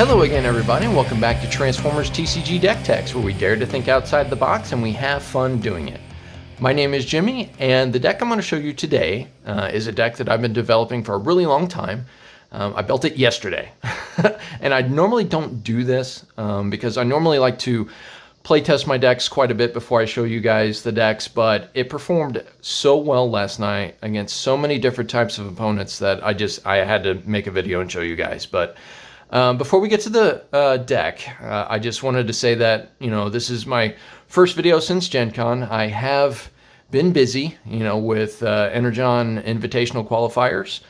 Hello again, everybody, and welcome back to Transformers TCG Deck Techs, where we dare to think outside the box and we have fun doing it. My name is Jimmy, and the deck I'm going to show you today is a deck that I've been developing for a really long time. I built it yesterday, and I normally don't do this because I normally like to play test my decks quite a bit before I show you guys the decks, but it performed so well last night against so many different types of opponents that I had to make a video and show you guys. But before we get to the deck, I just wanted to say that, this is my first video since Gen Con. I have been busy, with Energon Invitational qualifiers,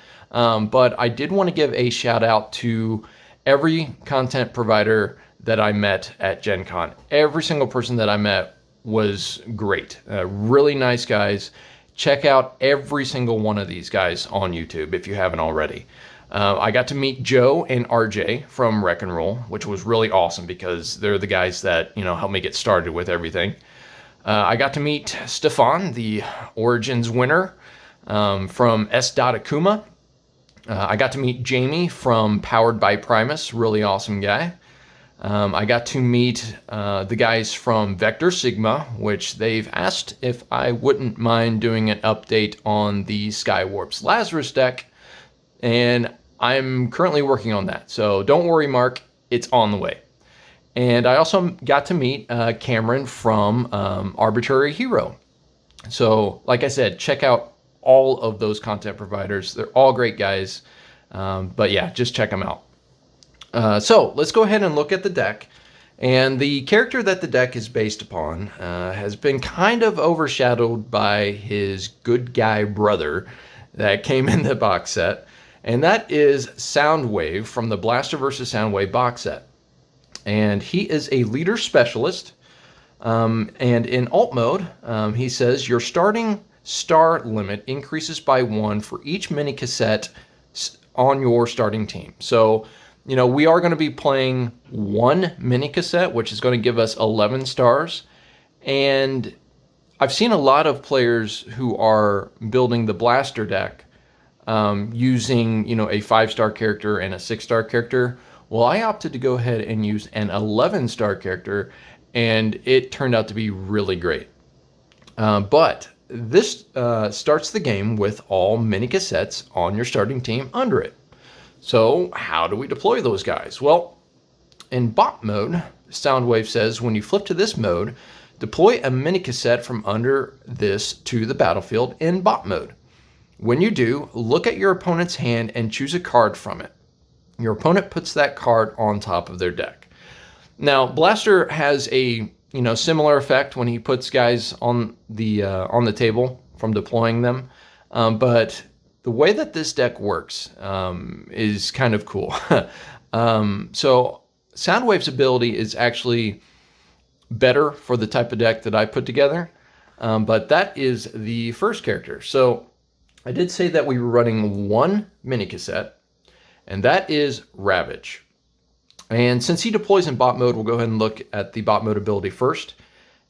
but I did want to give a shout out to every content provider that I met at Gen Con. Every single person that I met was great. Really nice guys. Check out every single one of these guys on YouTube if you haven't already. I got to meet Joe and RJ from Wreck and Roll, which was really awesome because they're the guys that, helped me get started with everything. I got to meet Stefan, the Origins winner, from S. Akuma. I got to meet Jamie from Powered by Primus, really awesome guy. I got to meet the guys from Vector Sigma, which they've asked if I wouldn't mind doing an update on the Skywarp's Lazarus deck, and I'm currently working on that. So don't worry, Mark, it's on the way. And I also got to meet Cameron from Arbitrary Hero. So like I said, check out all of those content providers. They're all great guys. But yeah, just check them out. So let's go ahead and look at the deck. And the character that the deck is based upon has been kind of overshadowed by his good guy brother that came in the box set. And that is Soundwave from the Blaster vs. Soundwave box set. And he is a leader specialist. And in alt mode, he says your starting star limit increases by 1 for each mini cassette on your starting team. So, we are going to be playing 1 mini cassette, which is going to give us 11 stars. And I've seen a lot of players who are building the Blaster deck using, a 5-star character and a 6-star character. Well, I opted to go ahead and use an 11-star character, and it turned out to be really great. But this starts the game with all mini cassettes on your starting team under it. So how do we deploy those guys? Well, in bot mode, Soundwave says when you flip to this mode, deploy a mini cassette from under this to the battlefield in bot mode. When you do, look at your opponent's hand and choose a card from it. Your opponent puts that card on top of their deck. Now, Blaster has a similar effect when he puts guys on the table from deploying them, but the way that this deck works is kind of cool. So Soundwave's ability is actually better for the type of deck that I put together, but that is the first character. So I did say that we were running 1 mini cassette, and that is Ravage. And since he deploys in bot mode, we'll go ahead and look at the bot mode ability first.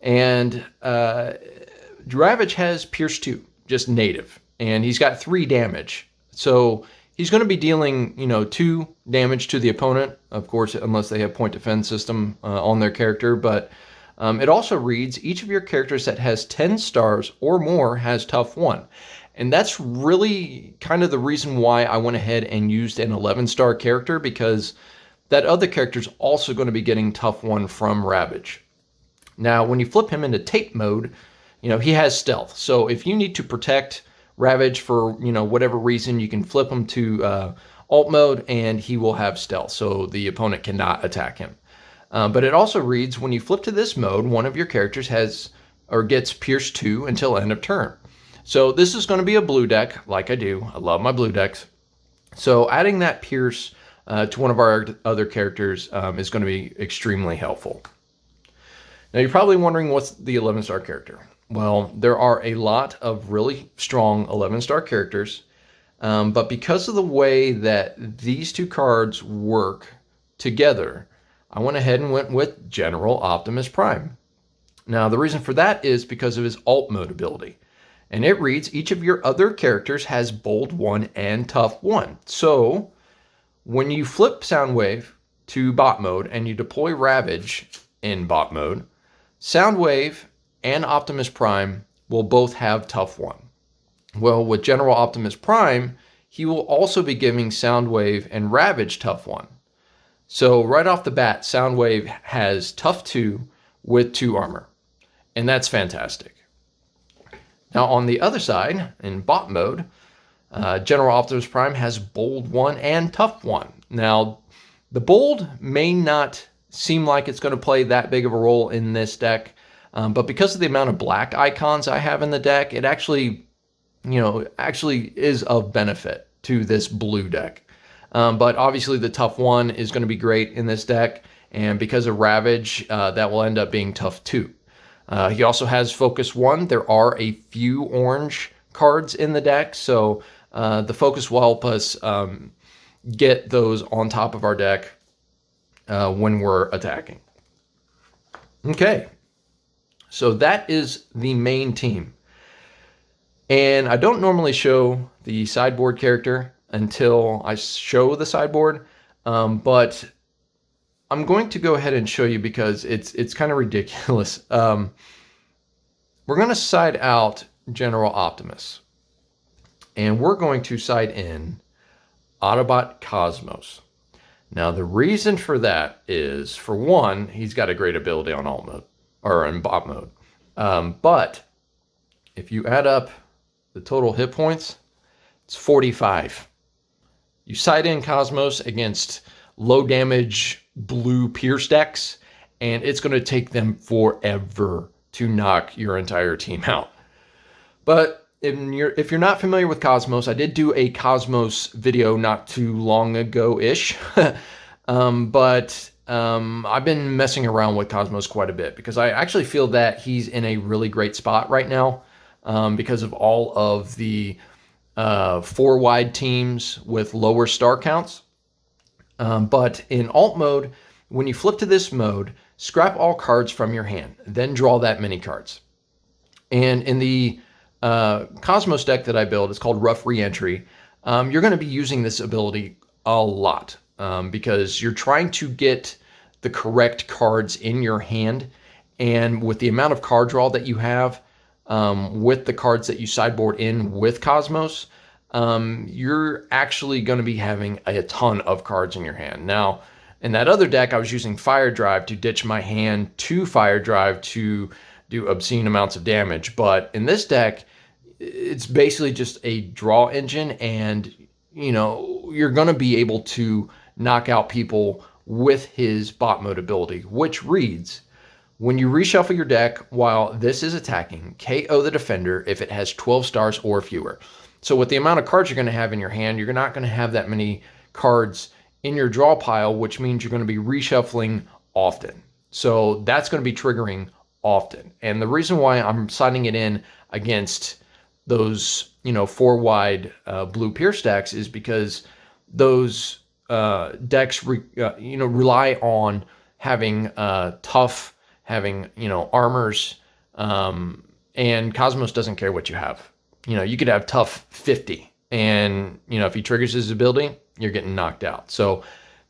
And Ravage has Pierce 2, just native, and he's got 3 damage. So he's going to be dealing, 2 damage to the opponent, of course, unless they have point defense system on their character. But it also reads each of your characters that has 10 stars or more has tough 1. And that's really kind of the reason why I went ahead and used an 11-star character, because that other character is also going to be getting tough 1 from Ravage. Now, when you flip him into tape mode, he has stealth. So if you need to protect Ravage for, whatever reason, you can flip him to alt mode and he will have stealth. So the opponent cannot attack him. But it also reads when you flip to this mode, one of your characters gets Pierce 2 until end of turn. So this is going to be a blue deck, like I do. I love my blue decks. So adding that Pierce to one of our other characters is going to be extremely helpful. Now you're probably wondering what's the 11-star character. Well, there are a lot of really strong 11-star characters, but because of the way that these 2 cards work together, I went ahead and went with General Optimus Prime. Now the reason for that is because of his alt mode ability. And it reads, each of your other characters has bold 1 and tough 1. So when you flip Soundwave to bot mode and you deploy Ravage in bot mode, Soundwave and Optimus Prime will both have tough 1. Well, with General Optimus Prime, he will also be giving Soundwave and Ravage tough 1. So right off the bat, Soundwave has tough 2 with 2 armor, and that's fantastic. Now on the other side, in bot mode, General Optimus Prime has bold 1 and tough 1. Now, the bold may not seem like it's going to play that big of a role in this deck, but because of the amount of black icons I have in the deck, it actually is of benefit to this blue deck. But obviously the tough 1 is going to be great in this deck, and because of Ravage, that will end up being tough 2. He also has focus 1. There are a few orange cards in the deck, so the focus will help us get those on top of our deck when we're attacking. Okay, so that is the main team. And I don't normally show the sideboard character until I show the sideboard, but I'm going to go ahead and show you because it's kind of ridiculous. We're going to side out General Optimus, and we're going to side in Autobot Cosmos. Now the reason for that is, for one, he's got a great ability on alt mode, or in bot mode. But if you add up the total hit points, it's 45. You side in Cosmos against low damage blue Pierce decks, and it's going to take them forever to knock your entire team out. But if you're not familiar with Cosmos, I did do a Cosmos video not too long ago-ish, but I've been messing around with Cosmos quite a bit because I actually feel that he's in a really great spot right now because of all of the 4-wide teams with lower star counts. But in alt mode, when you flip to this mode, scrap all cards from your hand, then draw that many cards. And in the Cosmos deck that I build, it's called Rough Reentry. You're going to be using this ability a lot because you're trying to get the correct cards in your hand. And with the amount of card draw that you have, with the cards that you sideboard in with Cosmos, you're actually going to be having a ton of cards in your hand. Now, in that other deck, I was using Fire Drive to ditch my hand to Fire Drive to do obscene amounts of damage. But in this deck, it's basically just a draw engine, and you're going to be able to knock out people with his bot mode ability, which reads: when you reshuffle your deck while this is attacking, KO the defender if it has 12 stars or fewer. So with the amount of cards you're going to have in your hand, you're not going to have that many cards in your draw pile, which means you're going to be reshuffling often. So that's going to be triggering often. And the reason why I'm signing it in against those 4-wide blue Pierce decks is because those decks rely on having tough, having armors, and Cosmos doesn't care what you have. You could have tough 50, and if he triggers his ability, you're getting knocked out. So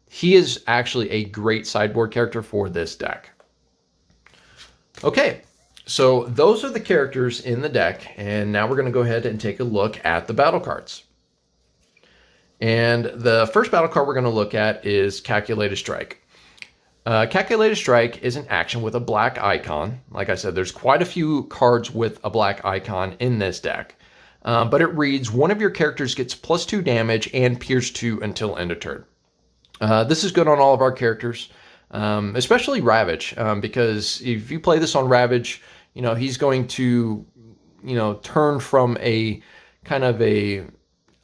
he is actually a great sideboard character for this deck. Okay, so those are the characters in the deck, and now we're going to go ahead and take a look at the battle cards. And the first battle card we're going to look at is Calculated Strike. Calculated Strike is an action with a black icon. Like I said, there's quite a few cards with a black icon in this deck. But it reads, one of your characters gets +2 damage and Pierce 2 until end of turn. This is good on all of our characters, especially Ravage, because if you play this on Ravage, he's going to, turn from a kind of a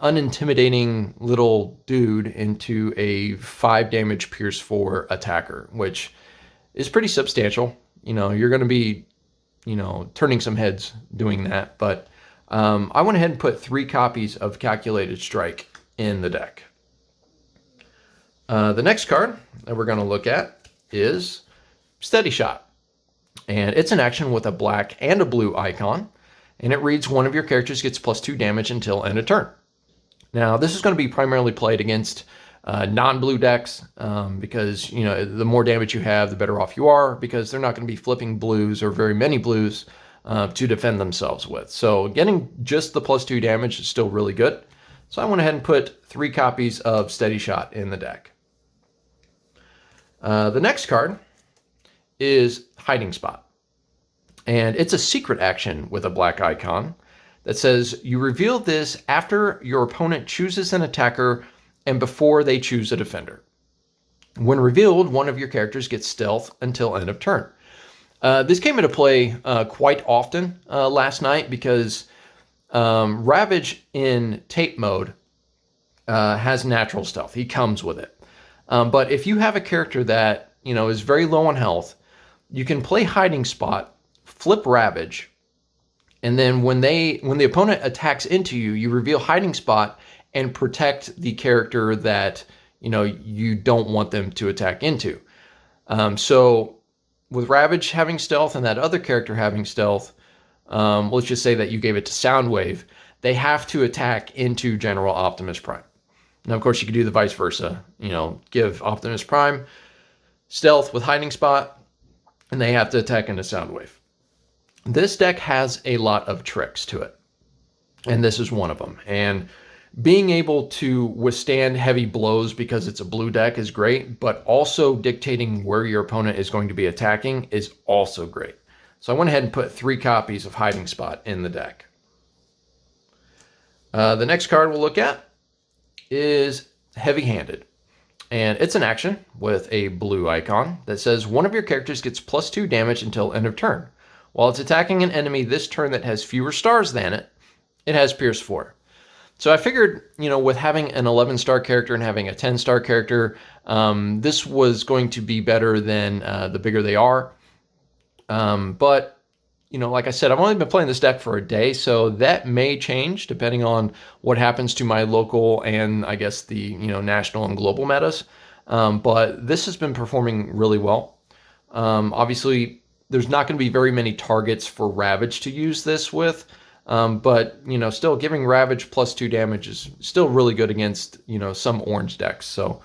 unintimidating little dude into a 5 damage Pierce 4 attacker, which is pretty substantial. You're going to be, turning some heads doing that. But I went ahead and put 3 copies of Calculated Strike in the deck. The next card that we're going to look at is Steady Shot. And it's an action with a black and a blue icon. And it reads, one of your characters gets +2 damage until end of turn. Now, this is going to be primarily played against non-blue decks, because the more damage you have, the better off you are, because they're not going to be flipping blues or very many blues to defend themselves with. So getting just the +2 damage is still really good. So I went ahead and put 3 copies of Steady Shot in the deck. The next card is Hiding Spot. And it's a secret action with a black icon that says you reveal this after your opponent chooses an attacker and before they choose a defender. When revealed, one of your characters gets stealth until end of turn. This came into play quite often last night because Ravage in tape mode has natural stealth. He comes with it. But if you have a character that is very low on health, you can play Hiding Spot, flip Ravage, and then when the opponent attacks into you, you reveal Hiding Spot and protect the character that you don't want them to attack into. So with Ravage having stealth and that other character having stealth, let's just say that you gave it to Soundwave, they have to attack into General Optimus Prime. Now, of course, you could do the vice versa. Give Optimus Prime stealth with Hiding Spot, and they have to attack into Soundwave. This deck has a lot of tricks to it, and this is one of them. And being able to withstand heavy blows because it's a blue deck is great, but also dictating where your opponent is going to be attacking is also great. So I went ahead and put 3 copies of Hiding Spot in the deck. The next card we'll look at is Heavy Handed. And it's an action with a blue icon that says one of your characters gets +2 damage until end of turn. While it's attacking an enemy this turn that has fewer stars than it, it has Pierce 4. So I figured, with having an 11-star character and having a 10-star character, this was going to be better than the bigger they are. But, like I said, I've only been playing this deck for a day, so that may change depending on what happens to my local and, I guess, the national and global metas. But this has been performing really well. Obviously, there's not going to be very many targets for Ravage to use this with. But, still giving Ravage +2 damage is still really good against, some orange decks. So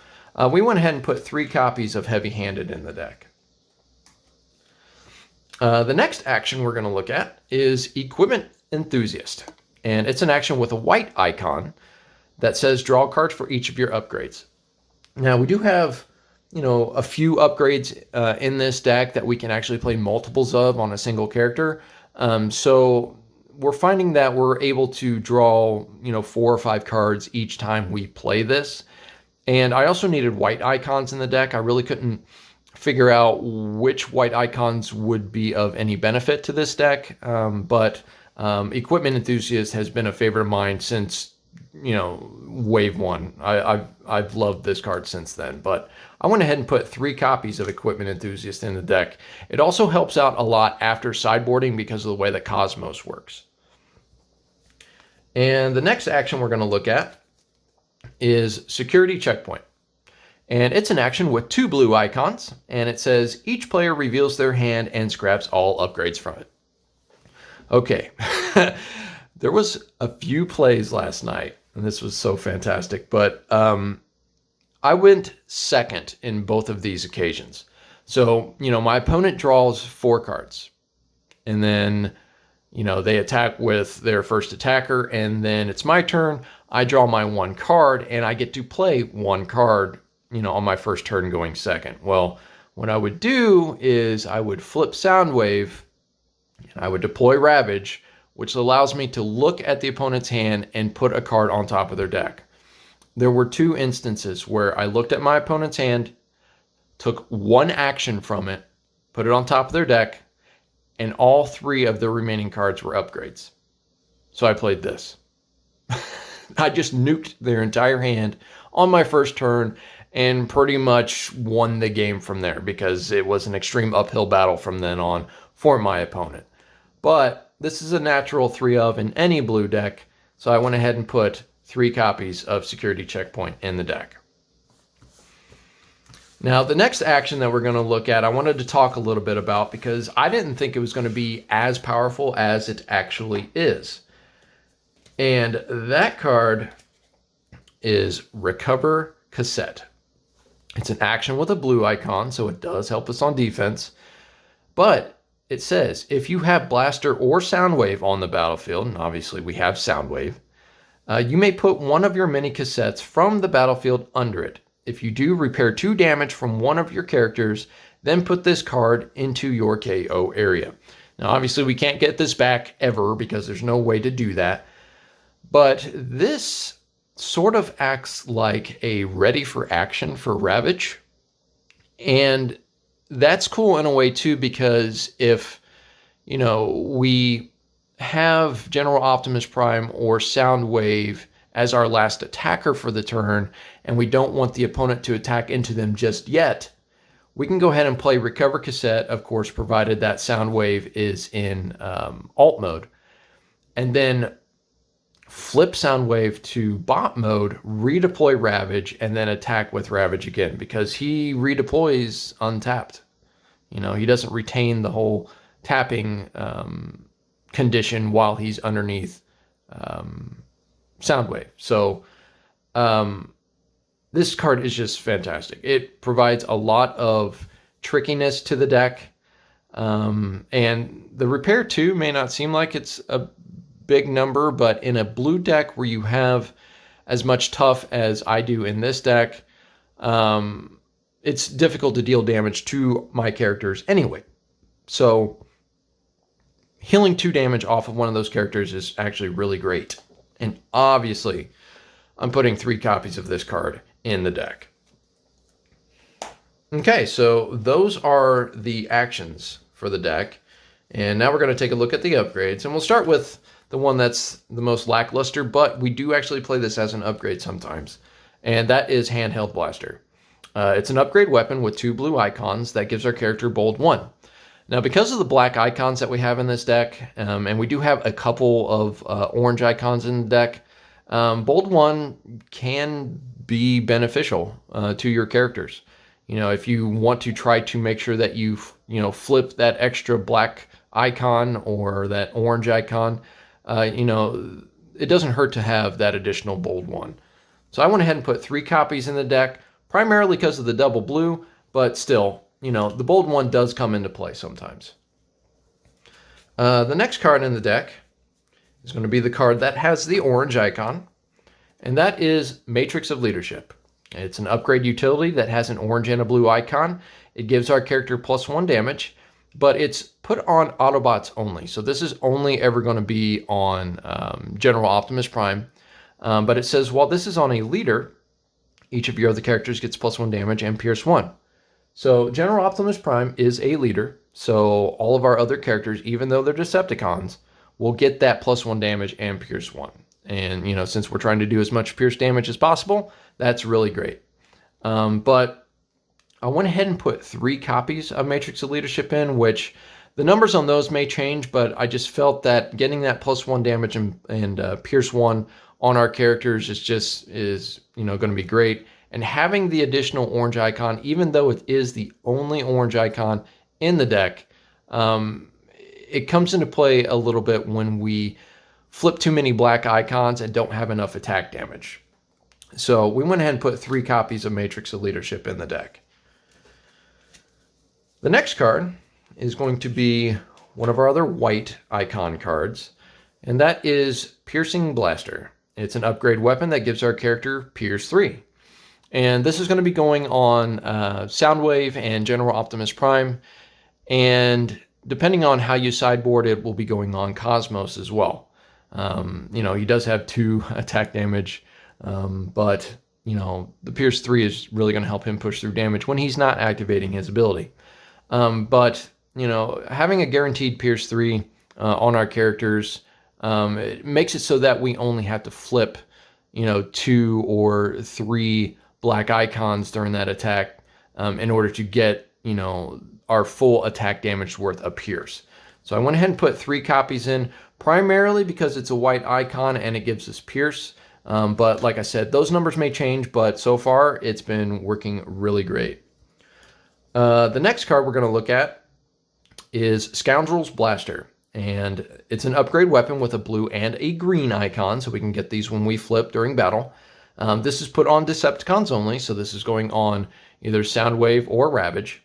we went ahead and put 3 copies of Heavy Handed in the deck. The next action we're going to look at is Equipment Enthusiast. And it's an action with a white icon that says draw cards for each of your upgrades. Now, we do have, a few upgrades in this deck that we can actually play multiples of on a single character. So we're finding that we're able to draw, 4 or 5 cards each time we play this. And I also needed white icons in the deck. I really couldn't figure out which white icons would be of any benefit to this deck. But Equipment Enthusiast has been a favorite of mine since, wave 1. I've loved this card since then. But I went ahead and put 3 copies of Equipment Enthusiast in the deck. It also helps out a lot after sideboarding because of the way that Cosmos works. And the next action we're going to look at is Security Checkpoint. And it's an action with 2 blue icons, and it says each player reveals their hand and scraps all upgrades from it. Okay, there was a few plays last night, and this was so fantastic, but I went second in both of these occasions. So, my opponent draws 4 cards, and then, they attack with their first attacker, and then it's my turn. I draw my 1 card, and I get to play 1 card, on my first turn going second. Well, what I would do is I would flip Soundwave, and I would deploy Ravage, which allows me to look at the opponent's hand and put a card on top of their deck. There were 2 instances where I looked at my opponent's hand, took 1 action from it, put it on top of their deck, and all 3 of the remaining cards were upgrades. So I played this. I just nuked their entire hand on my first turn and pretty much won the game from there because it was an extreme uphill battle from then on for my opponent. But this is a natural 3 of in any blue deck, so I went ahead and put 3 copies of Security Checkpoint in the deck. Now, the next action that we're going to look at, I wanted to talk a little bit about because I didn't think it was going to be as powerful as it actually is. And that card is Recover cassette. It's an action with a blue icon, so it does help us on defense. But it says, if you have Blaster or Soundwave on the battlefield, and obviously we have Soundwave, you may put one of your mini cassettes from the battlefield under it. If you do, repair 2 damage from one of your characters, then put this card into your KO area. Now, obviously, we can't get this back ever because there's no way to do that. But this sort of acts like a ready for action for Ravage. And that's cool in a way, too, because if, we have General Optimus Prime or Soundwave as our last attacker for the turn, and we don't want the opponent to attack into them just yet, we can go ahead and play Recover Cassette, of course, provided that Soundwave is in alt mode, and then flip Soundwave to bot mode, redeploy Ravage, and then attack with Ravage again, because he redeploys untapped. He doesn't retain the whole tapping condition while he's underneath Soundwave. So this card is just fantastic. It provides a lot of trickiness to the deck. And the repair 2 may not seem like it's a big number, but in a blue deck where you have as much tough as I do in this deck, it's difficult to deal damage to my characters anyway. So healing 2 damage off of one of those characters is actually really great. And obviously, I'm putting 3 copies of this card in the deck. Okay, so those are the actions for the deck. And now we're going to take a look at the upgrades. And we'll start with the one that's the most lackluster, but we do actually play this as an upgrade sometimes. And that is Handheld Blaster. It's an upgrade weapon with 2 blue icons that gives our character Bold 1. Now, because of the black icons that we have in this deck, and we do have a couple of orange icons in the deck, Bold 1 can be beneficial to your characters. If you want to try to make sure that you flip that extra black icon or that orange icon, it doesn't hurt to have that additional Bold 1. So I went ahead and put 3 copies in the deck, primarily because of the double blue, but still, the Bold 1 does come into play sometimes. The next card in the deck is going to be the card that has the orange icon, and that is Matrix of Leadership. It's an upgrade utility that has an orange and a blue icon. It gives our character +1 damage, but it's put on Autobots only. So this is only ever going to be on General Optimus Prime. But it says, while this is on a leader, each of your other characters gets +1 damage and Pierce 1. So General Optimus Prime is a leader, so all of our other characters, even though they're Decepticons, will get that +1 damage and Pierce 1. And, since we're trying to do as much Pierce damage as possible, that's really great. But I went ahead and put 3 copies of Matrix of Leadership in, which the numbers on those may change, but I just felt that getting that +1 damage and Pierce 1 on our characters is going to be great. And having the additional orange icon, even though it is the only orange icon in the deck, it comes into play a little bit when we flip too many black icons and don't have enough attack damage. So we went ahead and put 3 copies of Matrix of Leadership in the deck. The next card is going to be one of our other white icon cards, and that is Piercing Blaster. It's an upgrade weapon that gives our character Pierce 3. And this is going to be going on Soundwave and General Optimus Prime. And depending on how you sideboard, it will be going on Cosmos as well. He does have 2 attack damage, but, the Pierce 3 is really going to help him push through damage when he's not activating his ability. But having a guaranteed Pierce 3 on our characters, it makes it so that we only have to flip, 2 or 3 black icons during that attack in order to get, our full attack damage worth of Pierce. So I went ahead and put 3 copies in, primarily because it's a white icon and it gives us Pierce. But like I said, those numbers may change, but so far it's been working really great. The next card we're going to look at is Scoundrel's Blaster. And it's an upgrade weapon with a blue and a green icon, so we can get these when we flip during battle. This is put on Decepticons only, so this is going on either Soundwave or Ravage.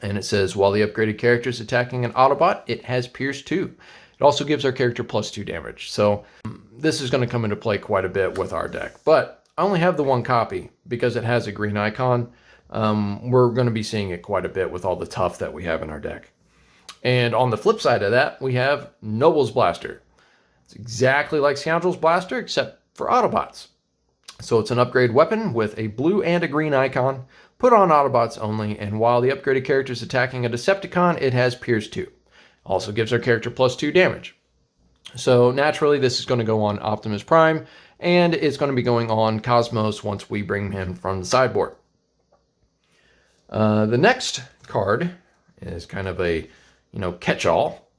And it says, while the upgraded character is attacking an Autobot, it has Pierce 2. It also gives our character +2 damage. So this is going to come into play quite a bit with our deck. But I only have the one copy because it has a green icon. We're going to be seeing it quite a bit with all the tough that we have in our deck. And on the flip side of that, we have Noble's Blaster. It's exactly like Scoundrel's Blaster, except for Autobots. So it's an upgrade weapon with a blue and a green icon, put on Autobots only, and while the upgraded character is attacking a Decepticon, it has Pierce 2. Also gives our character +2 damage. So naturally, this is going to go on Optimus Prime, and it's going to be going on Cosmos once we bring him from the sideboard. The next card is kind of a, catch-all,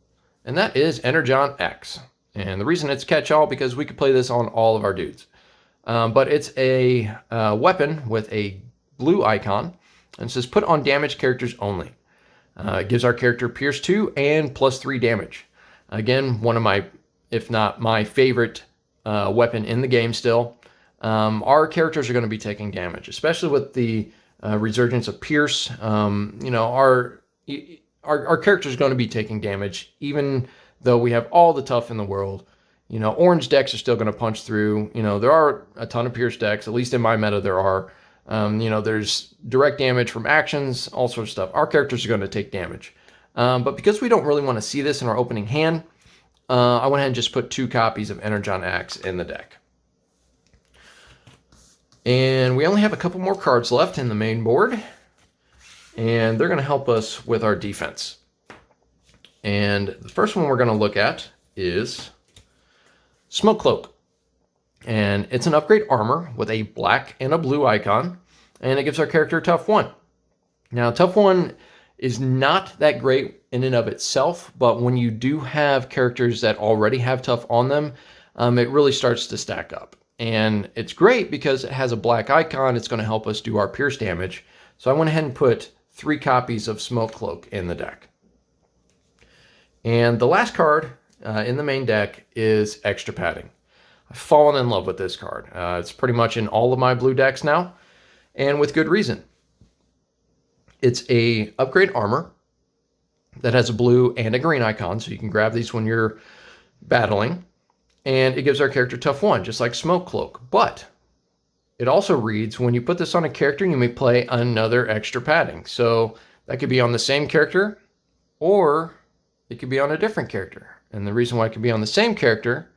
and that is Energon X. And the reason it's catch-all because we could play this on all of our dudes. But it's a weapon with a blue icon, and it says put on damaged characters only. It gives our character Pierce 2 and +3 damage. Again, one of my, if not my favorite weapon in the game still. Our characters are going to be taking damage, especially with the resurgence of Pierce. Our characters are going to be taking damage, even though we have all the tough in the world. Orange decks are still going to punch through. There are a ton of Pierce decks, at least in my meta there are. There's direct damage from actions, all sorts of stuff. Our characters are going to take damage. But because we don't really want to see this in our opening hand, I went ahead and just put 2 copies of Energon X in the deck. And we only have a couple more cards left in the main board. And they're going to help us with our defense. And the first one we're going to look at is Smoke Cloak. And it's an upgrade armor with a black and a blue icon. And it gives our character Tough 1. Now, Tough 1 is not that great in and of itself, but when you do have characters that already have Tough on them, it really starts to stack up. And it's great because it has a black icon. It's going to help us do our pierce damage. So I went ahead and put 3 copies of Smoke Cloak in the deck. And the last card in the main deck is Extra Padding. I've fallen in love with this card. It's pretty much in all of my blue decks now, and with good reason. It's a upgrade armor that has a blue and a green icon, so you can grab these when you're battling. And it gives our character Tough 1, just like Smoke Cloak. But it also reads, when you put this on a character, you may play another Extra Padding. So that could be on the same character, or it could be on a different character. And the reason why it could be on the same character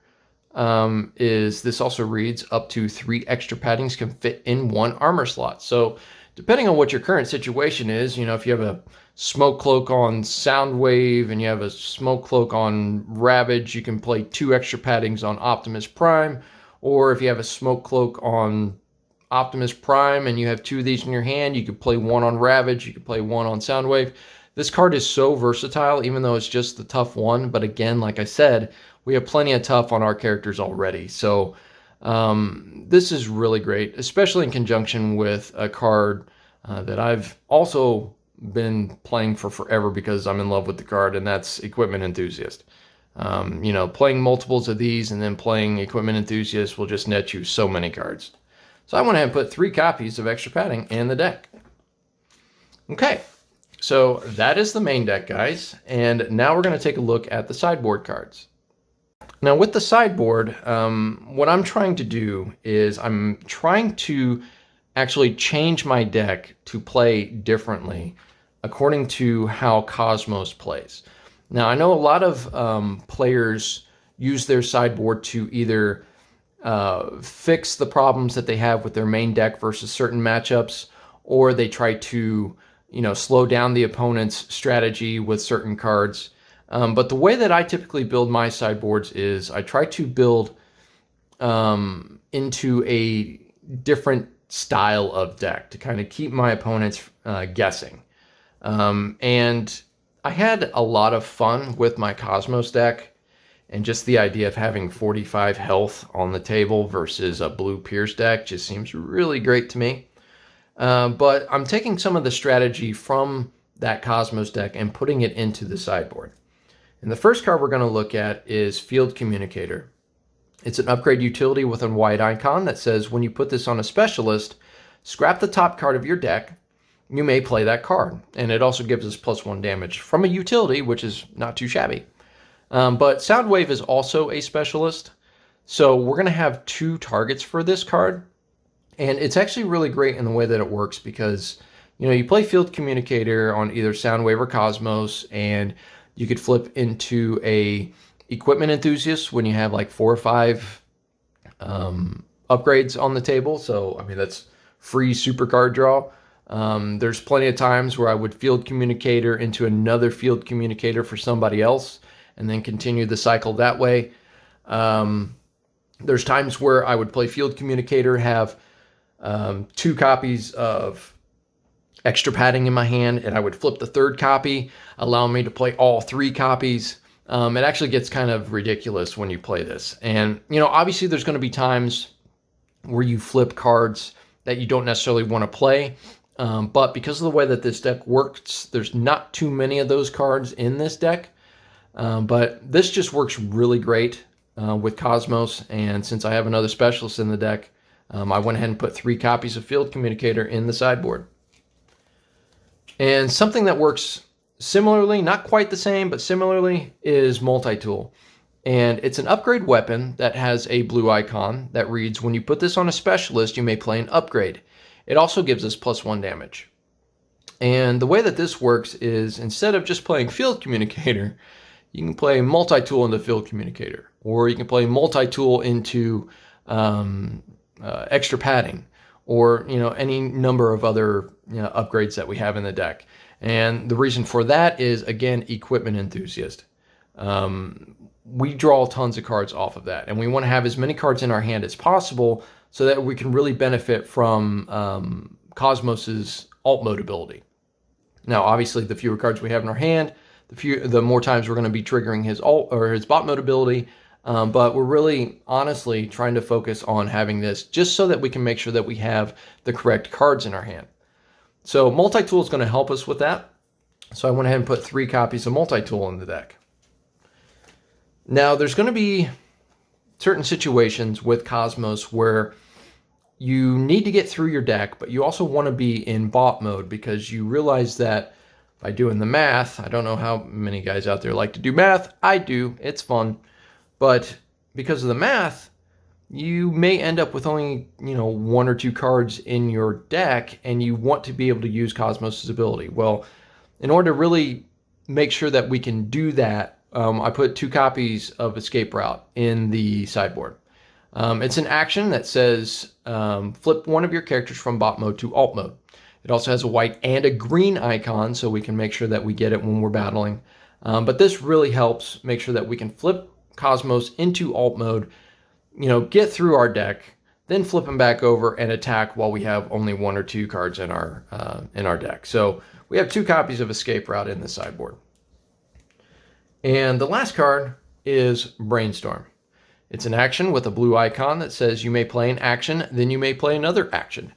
is this also reads up to 3 extra paddings can fit in 1 armor slot. So depending on what your current situation is, if you have a Smoke Cloak on Soundwave and you have a Smoke Cloak on Ravage, you can play 2 extra paddings on Optimus Prime. Or if you have a Smoke Cloak on Optimus Prime and you have 2 of these in your hand, you could play 1 on Ravage, you could play 1 on Soundwave. This card is so versatile, even though it's just the Tough 1. But again, like I said, we have plenty of tough on our characters already. So this is really great, especially in conjunction with a card that I've also been playing for forever because I'm in love with the card, and that's Equipment Enthusiast. Playing multiples of these and then playing Equipment Enthusiast will just net you so many cards. So I went ahead and put 3 copies of Extra Padding in the deck. Okay. So that is the main deck, guys, and now we're going to take a look at the sideboard cards. Now with the sideboard, what I'm trying to do is I'm trying to actually change my deck to play differently according to how Cosmos plays. Now I know a lot of players use their sideboard to either fix the problems that they have with their main deck versus certain matchups, or they try to slow down the opponent's strategy with certain cards. But the way that I typically build my sideboards is I try to build into a different style of deck to kind of keep my opponents guessing. And I had a lot of fun with my Cosmos deck, and just the idea of having 45 health on the table versus a blue Pierce deck just seems really great to me. But I'm taking some of the strategy from that Cosmos deck and putting it into the sideboard. And the first card we're going to look at is Field Communicator. It's an upgrade utility with a white icon that says when you put this on a specialist, scrap the top card of your deck. You may play that card. And it also gives us +1 damage from a utility, which is not too shabby. But Soundwave is also a specialist. So we're going to have 2 targets for this card. And it's actually really great in the way that it works because, you play Field Communicator on either Soundwave or Cosmos, and you could flip into a Equipment Enthusiast when you have like 4 or 5 upgrades on the table. So, I mean, that's free super card draw. There's plenty of times where I would Field Communicator into another Field Communicator for somebody else and then continue the cycle that way. There's times where I would play Field Communicator, have 2 copies of extra padding in my hand, and I would flip the 3rd copy, allowing me to play all 3 copies. It actually gets kind of ridiculous when you play this. And, obviously there's going to be times where you flip cards that you don't necessarily want to play. But because of the way that this deck works, there's not too many of those cards in this deck. But this just works really great with Cosmos. And since I have another specialist in the deck, I went ahead and put 3 copies of Field Communicator in the sideboard. And something that works similarly, not quite the same, but similarly, is Multi-Tool. And it's an upgrade weapon that has a blue icon that reads, when you put this on a specialist, you may play an upgrade. It also gives us +1 damage. And the way that this works is, instead of just playing Field Communicator, you can play Multi-Tool into Field Communicator. Or you can play Multi-Tool into extra padding. Or, any number of other upgrades that we have in the deck. And the reason for that is, again, Equipment Enthusiast. We draw tons of cards off of that, and we want to have as many cards in our hand as possible so that we can really benefit from Cosmos's alt mode ability. Now, obviously, the fewer cards we have in our hand, the more times we're going to be triggering his alt or his bot mode ability. But we're really, honestly, trying to focus on having this just so that we can make sure that we have the correct cards in our hand. So Multi-Tool is going to help us with that. So I went ahead and put 3 copies of Multi-Tool in the deck. Now, there's going to be certain situations with Cosmos where you need to get through your deck, but you also want to be in bot mode because you realize that by doing the math, I don't know how many guys out there like to do math. I do. It's fun. But because of the math, you may end up with only, 1 or 2 cards in your deck, and you want to be able to use Cosmos' ability. Well, in order to really make sure that we can do that, I put 2 copies of Escape Route in the sideboard. It's an action that says flip one of your characters from bot mode to alt mode. It also has a white and a green icon, so we can make sure that we get it when we're battling. But this really helps make sure that we can flip Cosmos into alt mode, get through our deck, then flip him back over and attack while we have only 1 or 2 cards in our deck. So we have 2 copies of Escape Route in the sideboard. And the last card is Brainstorm. It's an action with a blue icon that says you may play an action, then you may play another action.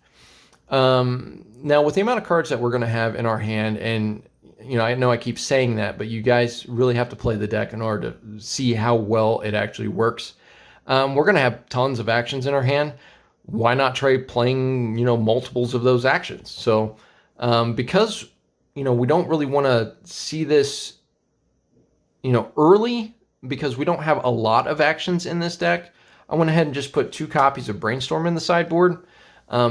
Now, with the amount of cards that we're going to have in our hand, and I know I keep saying that, but you guys really have to play the deck in order to see how well it actually works. We're going to have tons of actions in our hand. Why not try playing, multiples of those actions? So, because, we don't really want to see this, early, because we don't have a lot of actions in this deck, I went ahead and just put 2 copies of Brainstorm in the sideboard.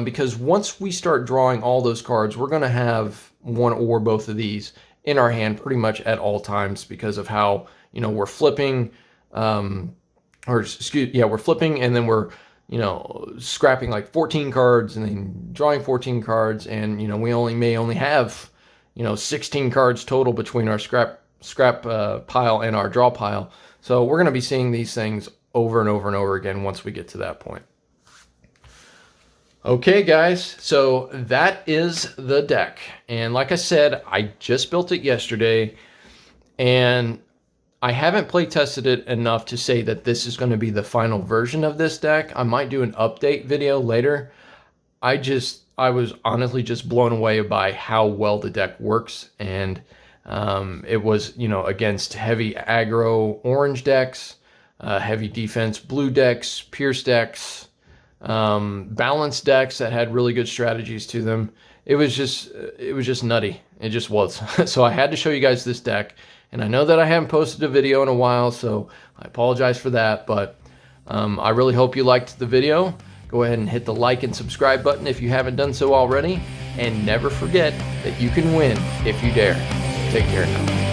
Because once we start drawing all those cards, we're going to have 1 or both of these in our hand pretty much at all times because of how, we're flipping, we're flipping and then we're, scrapping like 14 cards and then drawing 14 cards. And, we may only have, 16 cards total between our scrap pile and our draw pile. So we're going to be seeing these things over and over and over again once we get to that point. Okay, guys, so that is the deck. And like I said, I just built it yesterday, and I haven't play tested it enough to say that this is going to be the final version of this deck. I might do an update video later. I was honestly just blown away by how well the deck works, and it was, against heavy aggro orange decks. heavy defense blue decks, Pierce decks, balanced decks that had really good strategies to them. It was just nutty. It just was. So I had to show you guys this deck, and I know that I haven't posted a video in a while, so I apologize for that, but I really hope you liked the video. Go ahead and hit the like and subscribe button if you haven't done so already, and never forget that you can win if you dare. Take care now.